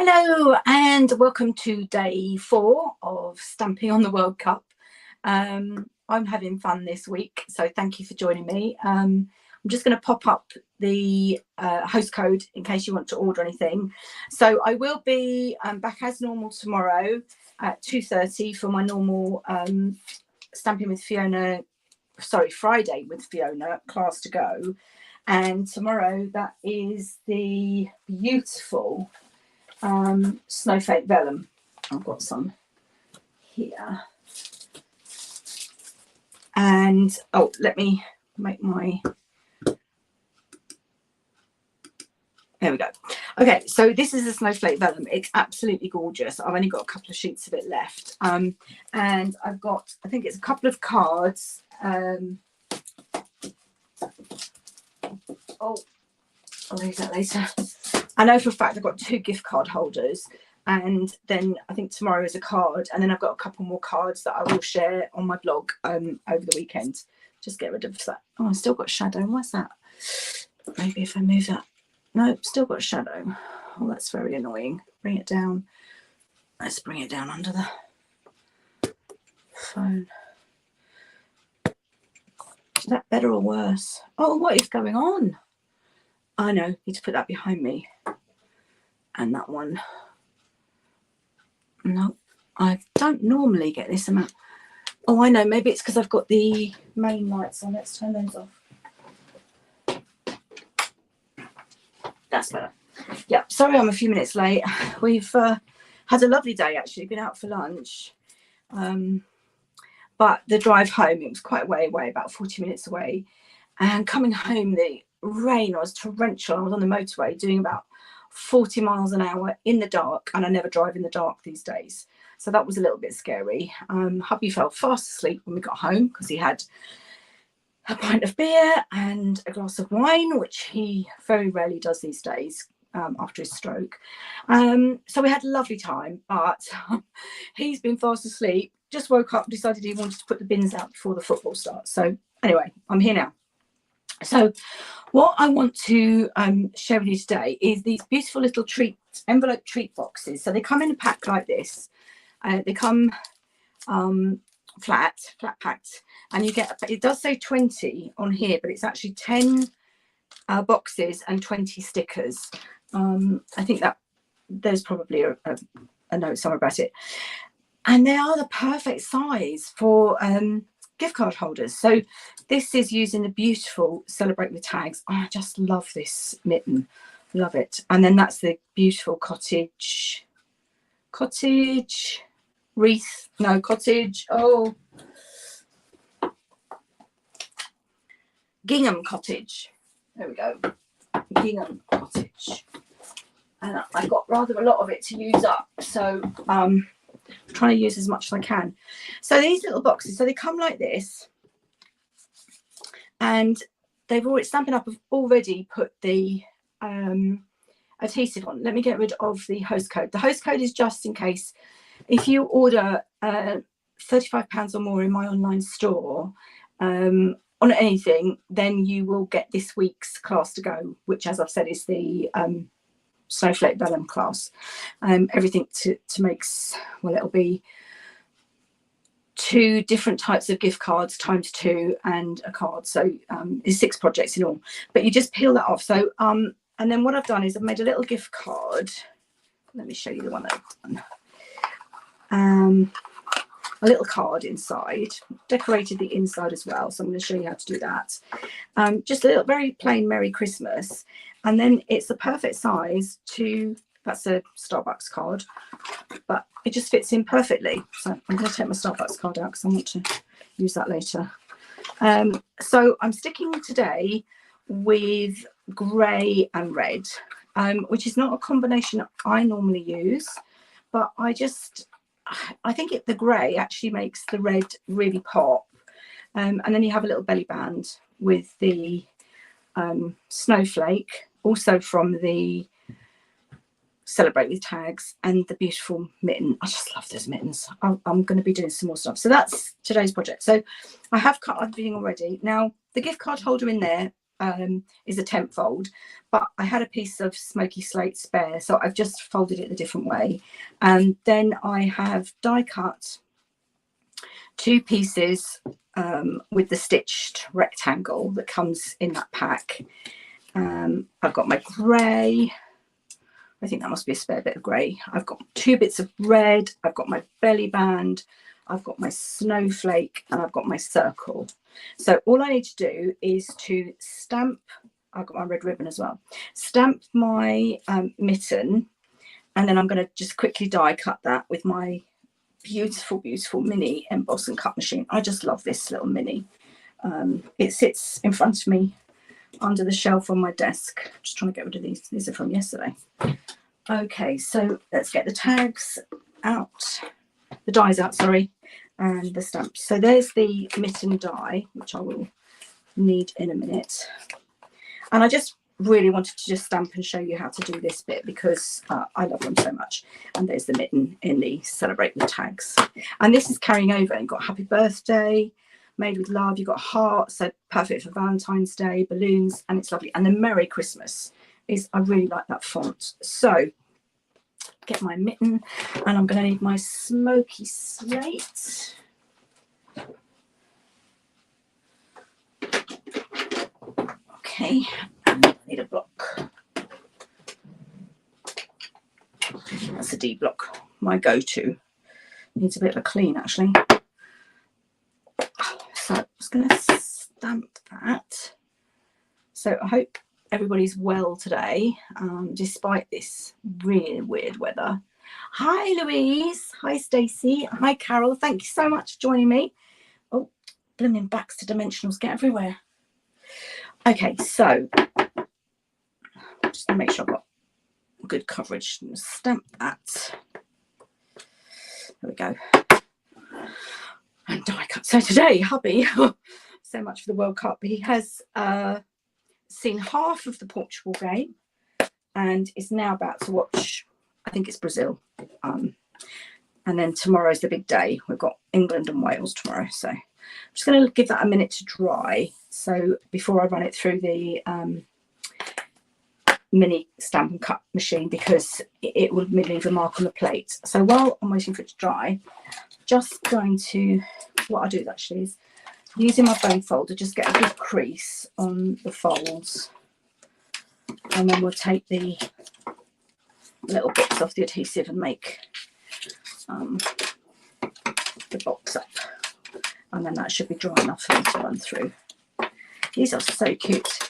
Hello and welcome to day 4 of Stamping on the World Cup. I'm having fun this week, so thank you for joining me. I'm just going to pop up the host code in case you want to order anything. So I will be back as normal tomorrow at 2:30 for my normal Stamping with Fiona, Friday with Fiona class to go. And tomorrow that is the beautiful snowflake vellum. I've got some here, and let me make my, there we go. Okay, so this is a snowflake vellum. It's absolutely gorgeous. I've only got a couple of sheets of it left, and I've got, I think it's a couple of cards. I'll use that later. I know for a fact I've got 2 gift card holders, and then I think tomorrow is a card, and then I've got a couple more cards that I will share on my blog over the weekend. Just get rid of that. Oh, I've still got shadow. What's that? Maybe if I move that. No, still got shadow. Oh, that's very annoying. Bring it down. Let's bring it down under the phone. Is that better or worse? Oh, what is going on? I know, need to put that behind me. And that one. No, I don't normally get this amount. Oh, I know, maybe it's because I've got the main lights on. Let's turn those off. That's better. Yeah, sorry I'm a few minutes late. We've had a lovely day, actually. Been out for lunch. But the drive home, it was quite a way away, about 40 minutes away. And coming home, the rain was torrential. I was on the motorway doing about 40 miles an hour in the dark, and I never drive in the dark these days, so that was a little bit scary. Hubby fell fast asleep when we got home because he had a pint of beer and a glass of wine, which he very rarely does these days after his stroke. So we had a lovely time, but he's been fast asleep, just woke up, decided he wanted to put the bins out before the football starts. So anyway, I'm here now. So what I want to share with you today is these beautiful little envelope treat boxes. So they come in a pack like this. They come flat packed, and you get, it does say 20 on here, but it's actually 10 boxes and 20 stickers. I think that there's probably a note somewhere about it. And they are the perfect size for gift card holders. So this is using the beautiful Celebrate with Tags. Oh, I just love this mitten, love it. And then that's the beautiful cottage wreath, no, cottage, oh, gingham cottage, there we go, gingham cottage. And I've got rather a lot of it to use up, so trying to use as much as I can. So these little boxes, so they come like this, and they've already, Stampin' Up! Have already put the adhesive on. Let me get rid of the host code. The host code is just in case if you order £35 or more in my online store on anything, then you will get this week's class to go, which, as I've said, is the snowflake vellum class. Everything to make, well, it'll be 2 different types of gift cards times 2 and a card, so it's 6 projects in all, but you just peel that off. So and then what I've done is I've made a little gift card. Let me show you the one that I've done. A little card inside, decorated the inside as well, so I'm going to show you how to do that. Just a little very plain Merry Christmas, and then it's the perfect size to, that's a Starbucks card, but it just fits in perfectly. So I'm going to take my Starbucks card out because I want to use that later. So I'm sticking today with grey and red, which is not a combination I normally use, but I think the grey actually makes the red really pop. And then you have a little belly band with the snowflake, also from the Celebrate with Tags, and the beautiful mitten. I just love those mittens. I'm going to be doing some more stuff. So that's today's project. So I have cut everything already. Now the gift card holder in there is a temp fold, but I had a piece of smoky slate spare, so I've just folded it a different way. And then I have die cut 2 pieces with the stitched rectangle that comes in that pack. I've got my grey. I think that must be a spare bit of grey. I've got 2 bits of red. I've got my belly band. I've got my snowflake, and I've got my circle. So all I need to do is to stamp. I've got my red ribbon as well. Stamp my mitten, and then I'm going to just quickly die cut that with my beautiful, beautiful mini emboss and cut machine. I just love this little mini. It sits in front of me under the shelf on my desk. I'm just trying to get rid of these. These are from yesterday. Okay, so let's get the tags out, the dies out, sorry, and the stamps. So there's the mitten die, which I will need in a minute. And I just really wanted to just stamp and show you how to do this bit because I love them so much. And there's the mitten in the Celebrate with tags. And this is carrying over. You've got happy birthday, made with love. You've got hearts, so perfect for Valentine's Day, balloons, and it's lovely. And then Merry Christmas is, I really like that font. So get my mitten, and I'm going to need my smoky slate. Okay, and I need a block. That's a D block, my go-to. Needs a bit of a clean actually. So I'm just going to stamp that. So I hope everybody's well today, despite this really weird weather. Hi Louise, hi Stacey, hi Carol, thank you so much for joining me. Oh, blooming Baxter Dimensionals get everywhere. Okay, so just gonna make sure I've got good coverage. Stamp that. There we go. And die cut. So today, hubby, so much for the World Cup. He has seen half of the Portugal game and is now about to watch, I think it's Brazil. And then tomorrow's the big day. We've got England and Wales tomorrow. So I'm just going to give that a minute to dry. So before I run it through the mini stamp and cut machine, because it will leave a mark on the plate. So while I'm waiting for it to dry, just going to, what I do actually is using my bone folder, just get a good crease on the folds, and then we'll take the little bits off the adhesive and make the box up, and then that should be dry enough for me to run through. These are so cute.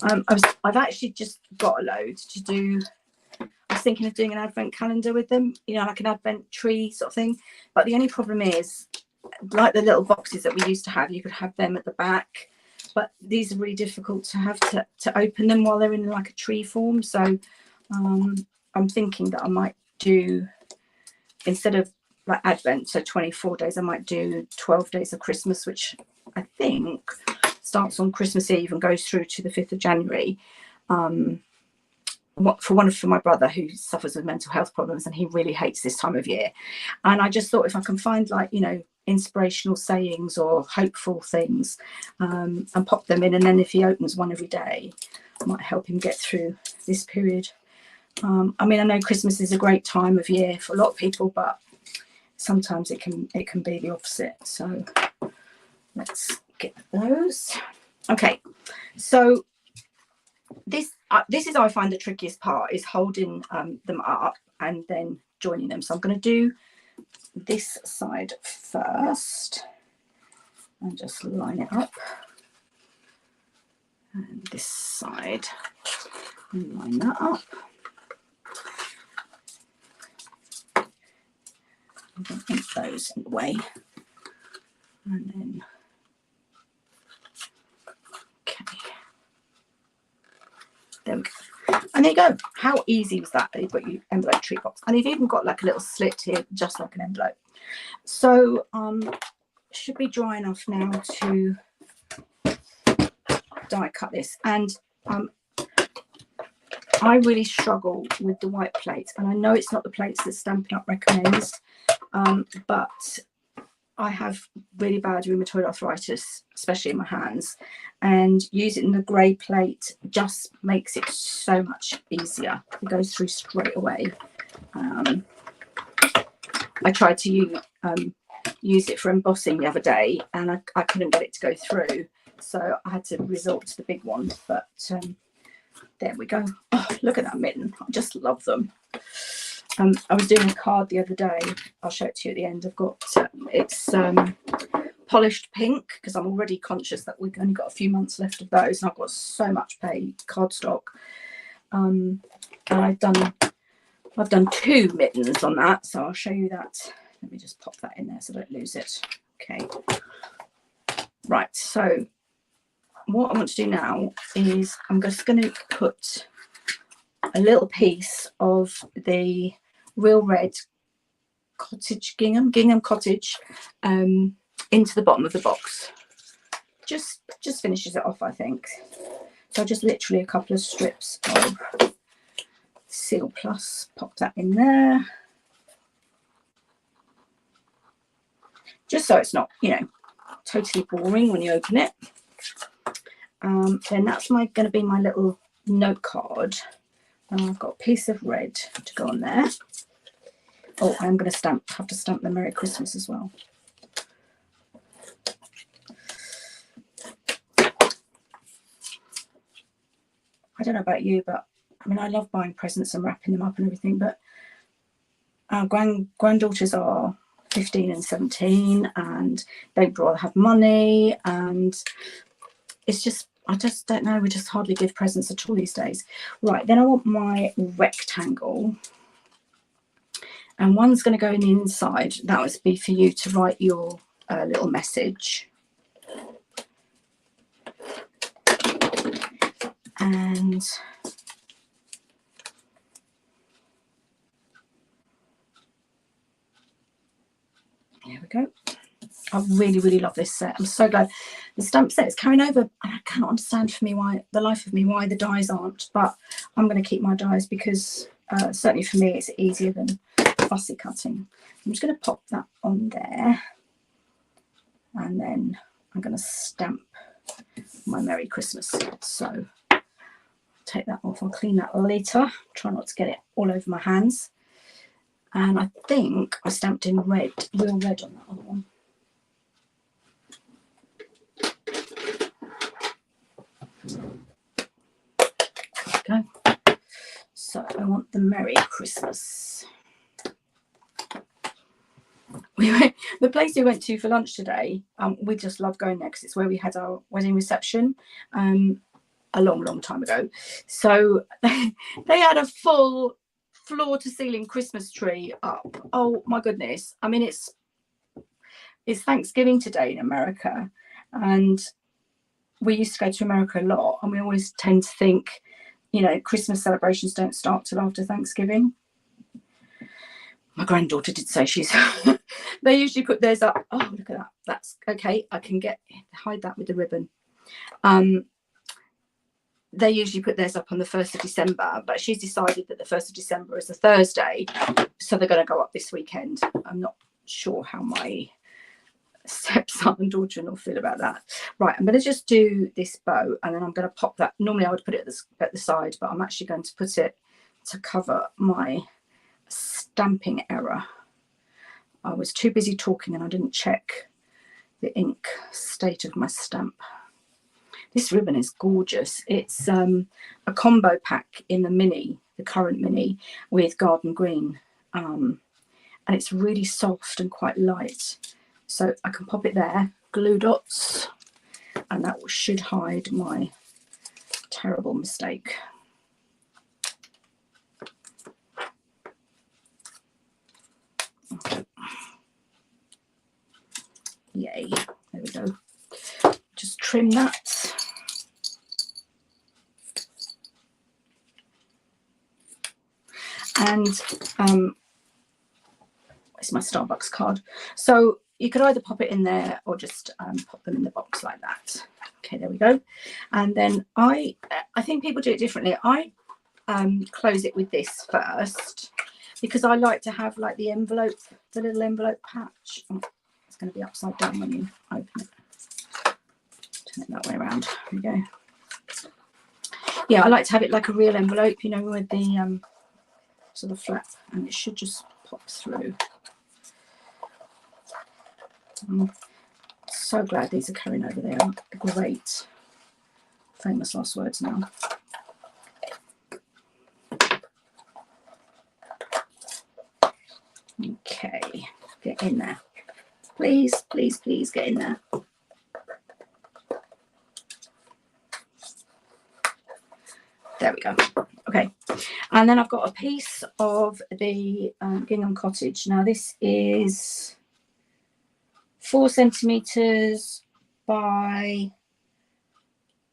I've actually just got a load to do. I was thinking of doing an advent calendar with them, you know, like an advent tree sort of thing, but the only problem is, like the little boxes that we used to have, you could have them at the back, but these are really difficult to have to open them while they're in like a tree form. So I'm thinking that I might do, instead of like Advent, so 24 days, I might do 12 days of Christmas, which I think starts on Christmas Eve and goes through to the 5th of January. For my brother who suffers with mental health problems, and he really hates this time of year. And I just thought if I can find, like, you know, inspirational sayings or hopeful things, and pop them in, and then if he opens one every day, it might help him get through this period. I mean, I know Christmas is a great time of year for a lot of people, but sometimes it can be the opposite. So let's get those. Okay, so this is how I find the trickiest part, is holding them up and then joining them. So I'm going to do this side first and just line it up, and this side and line that up. I'm going to put those in the way, and then okay, there we go. And there you go. How easy was that? You've got your envelope treat box, and you've even got like a little slit here, just like an envelope. So should be dry enough now to die cut this. And I really struggle with the white plates, and I know it's not the plates that Stampin' Up recommends, but I have really bad rheumatoid arthritis, especially in my hands, and using the grey plate just makes it so much easier. It goes through straight away. I tried to use it for embossing the other day, and I couldn't get it to go through, so I had to resort to the big one. But there we go. Oh, look at that mitten. I just love them. I was doing a card the other day. I'll show it to you at the end. I've got it's polished pink, because I'm already conscious that we've only got a few months left of those, and I've got so much paid cardstock. And I've done 2 mittens on that, so I'll show you that. Let me just pop that in there so I don't lose it. Okay. Right. So what I want to do now is I'm just going to put a little piece of the Real Red Cottage Gingham Cottage into the bottom of the box. Just finishes it off, I think. So just literally a couple of strips of Seal Plus, pop that in there, just so it's not, you know, totally boring when you open it. Then that's going to be my little note card. I've got a piece of red to go on there. Oh, I'm going to have to stamp the Merry Christmas as well. I don't know about you, but I mean, I love buying presents and wrapping them up and everything, but our granddaughters are 15 and 17, and they'd rather have money, and it's just, I just don't know, we just hardly give presents at all these days. Right, then I want my rectangle, and one's going to go in the inside. That would be for you to write your little message. And there we go. I really love this set. I'm so glad the stamp set is carrying over. I cannot understand for the life of me why the dies aren't, but I'm going to keep my dies because certainly for me it's easier than fussy cutting. I'm just going to pop that on there, and then I'm going to stamp my Merry Christmas. So take that off. I'll clean that later. Try not to get it all over my hands. And I think I stamped in red, real red on that other one. There we go. So I want the Merry Christmas. The place we went to for lunch today, we just love going there because it's where we had our wedding reception a long time ago. So they had a full floor to ceiling Christmas tree up. Oh my goodness. I mean, it's Thanksgiving today in America, and we used to go to America a lot, and we always tend to think, you know, Christmas celebrations don't start till after Thanksgiving. My granddaughter did say they usually put theirs up. Oh, look at that. That's okay. I can hide that with the ribbon. They usually put theirs up on the 1st of December, but she's decided that the 1st of December is a Thursday, so they're going to go up this weekend. I'm not sure how my stepson and daughter will feel about that. Right, I'm going to just do this bow, and then I'm going to pop that. Normally I would put it at the side, but I'm actually going to put it to cover my stamping error. I was too busy talking and I didn't check the ink state of my stamp. This ribbon is gorgeous. It's a combo pack in the current mini with Garden Green, and it's really soft and quite light. So I can pop it there, glue dots, and that should hide my terrible mistake. Okay. Yay, there we go. Just trim that. And it's my Starbucks card. So you could either pop it in there or just pop them in the box like that. Okay, there we go. And then I think people do it differently. I close it with this first because I like to have like the envelope, the little envelope patch. Oh, it's going to be upside down when you open it. Turn it that way around. There we go. Yeah, I like to have it like a real envelope, you know, with the sort of flap, and it should just pop through. I'm so glad these are carrying over there. Great. Famous last words now. Okay, get in there. Please, please, please get in there. There we go. Okay, and then I've got a piece of the gingham cottage. Now this is 4 centimeters by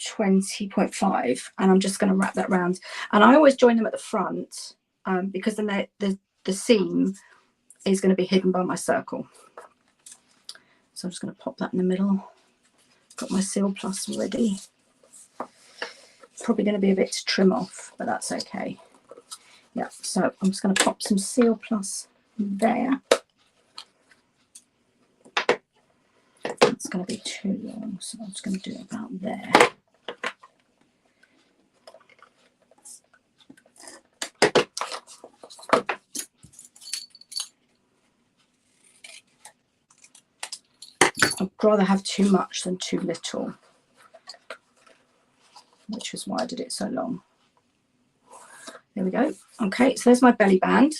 20.5, and I'm just going to wrap that round. And I always join them at the front because then the seam is going to be hidden by my circle. So I'm just going to pop that in the middle. Got my Seal Plus ready. Probably going to be a bit to trim off, but that's okay. Yeah, so I'm just going to pop some Seal Plus there. It's going to be too long, so I'm just going to do it about there. I'd rather have too much than too little, which is why I did it so long. There we go. Okay, so there's my belly band.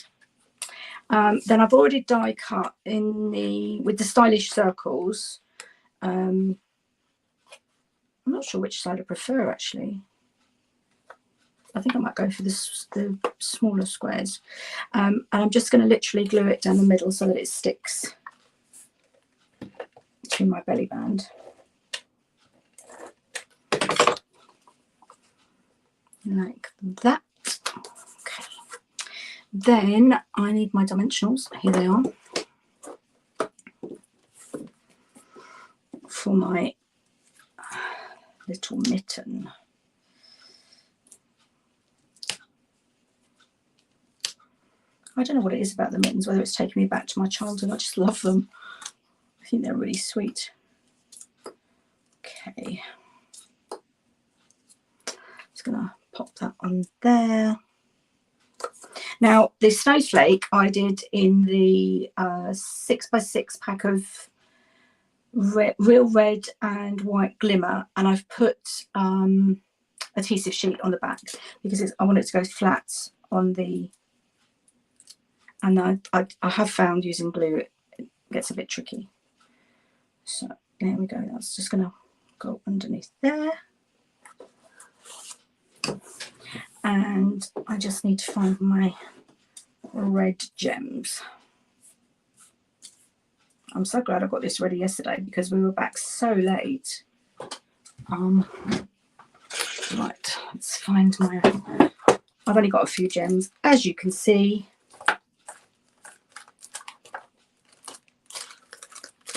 Then I've already die cut with the stylish circles. I'm not sure which side I prefer actually. I think I might go for the smaller squares. And I'm just going to literally glue it down the middle so that it sticks to my belly band. Like that. Okay. Then I need my dimensionals. Here they are. For my little mitten. I don't know what it is about the mittens, whether it's taking me back to my childhood. I just love them. I think they're really sweet. Okay. Just gonna pop that on there. Now, this snowflake I did in the 6x6 pack of real red and white glimmer, and I've put adhesive sheet on the back because I want it to go flat on the, and I have found using glue it gets a bit tricky. So there we go. That's just going to go underneath there. And I just need to find my red gems. I'm so glad I got this ready yesterday because we were back so late. Right, let's find my, I've only got a few gems, as you can see.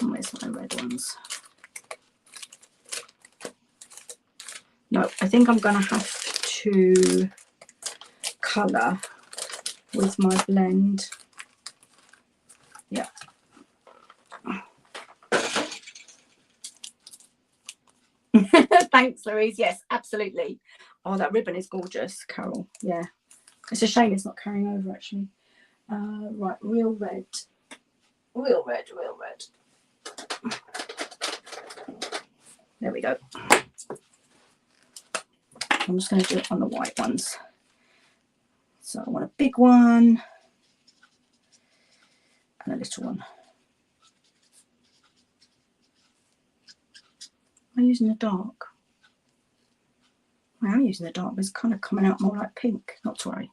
Where's my red ones? No, I think I'm going to have to colour with my blend. Yeah. Thanks, Louise. Yes, absolutely. Oh, that ribbon is gorgeous, Carol. Yeah. It's a shame it's not carrying over, actually. Right, real red. Real red, real red. There we go. I'm just going to do it on the white ones. So I want a big one and a little one. Am I using the dark? I am using the dark, but it's kind of coming out more like pink. Not to worry.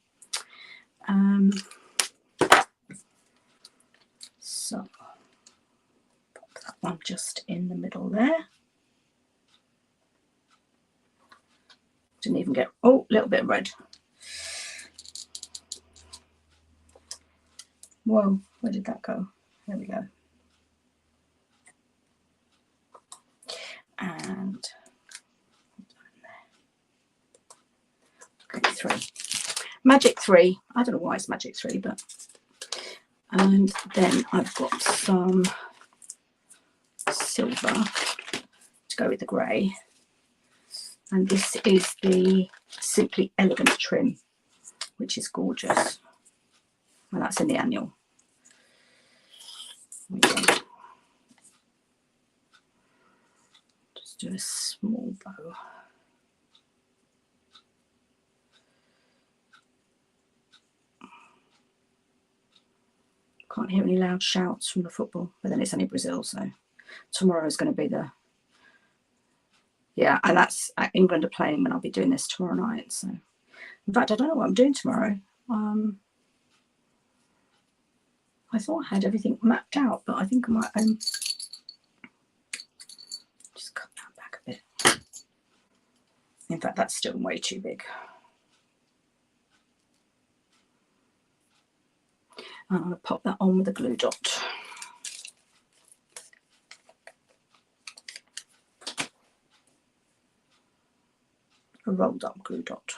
So pop that one just in the middle there. Didn't even get, oh, a little bit of red. Whoa, where did that go? There we go. And okay, 3. Magic 3. I don't know why it's Magic 3, but, and then I've got some silver to go with the grey. And this is the Simply Elegant trim, which is gorgeous. And that's in the annual. Just do a small bow. Can't hear any loud shouts from the football, but then it's only Brazil, so tomorrow is going to be the, yeah, and that's England are playing when I'll be doing this tomorrow night. So in fact, I don't know what I'm doing tomorrow. I thought I had everything mapped out, but I think I might just cut that back a bit. In fact, that's still way too big. I'm going to pop that on with a glue dot. A rolled up glue dot.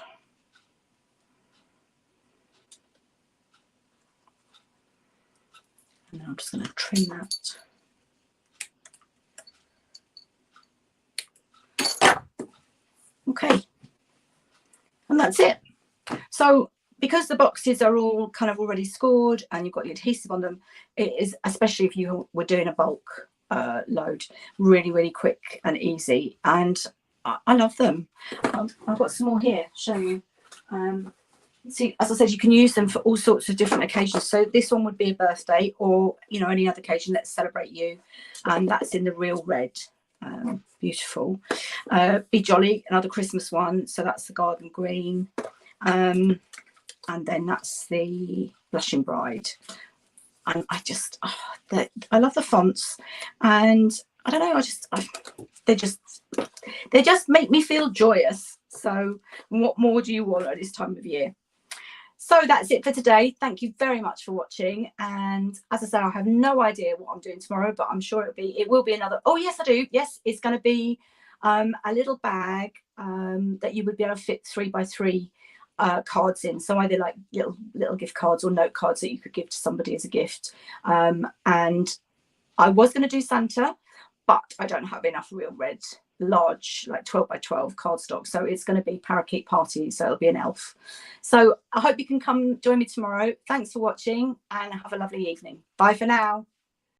And I'm just going to trim that. Okay. And that's it. So because the boxes are all kind of already scored and you've got your adhesive on them, it is, especially if you were doing a bulk load, really, really quick and easy. And I love them. I've got some more here, show you. See, as I said, you can use them for all sorts of different occasions. So this one would be a birthday or, you know, any other occasion. Let's celebrate you. And that's in the real red. Beautiful. Be Jolly, another Christmas one. So that's the garden green. And then that's the Blushing Bride. And I just, I love the fonts. And I don't know, they just make me feel joyous. So what more do you want at this time of year? So that's it for today. Thank you very much for watching. And as I said, I have no idea what I'm doing tomorrow, but I'm sure it will be another. Oh yes, I do. Yes, it's going to be a little bag that you would be able to fit 3x3 cards in. So either like little gift cards or note cards that you could give to somebody as a gift. And I was going to do Santa, but I don't have enough real red large like 12x12 cardstock, so it's going to be Parakeet Party, so it'll be an elf. So I hope you can come join me tomorrow. Thanks for watching and have a lovely evening. Bye for now.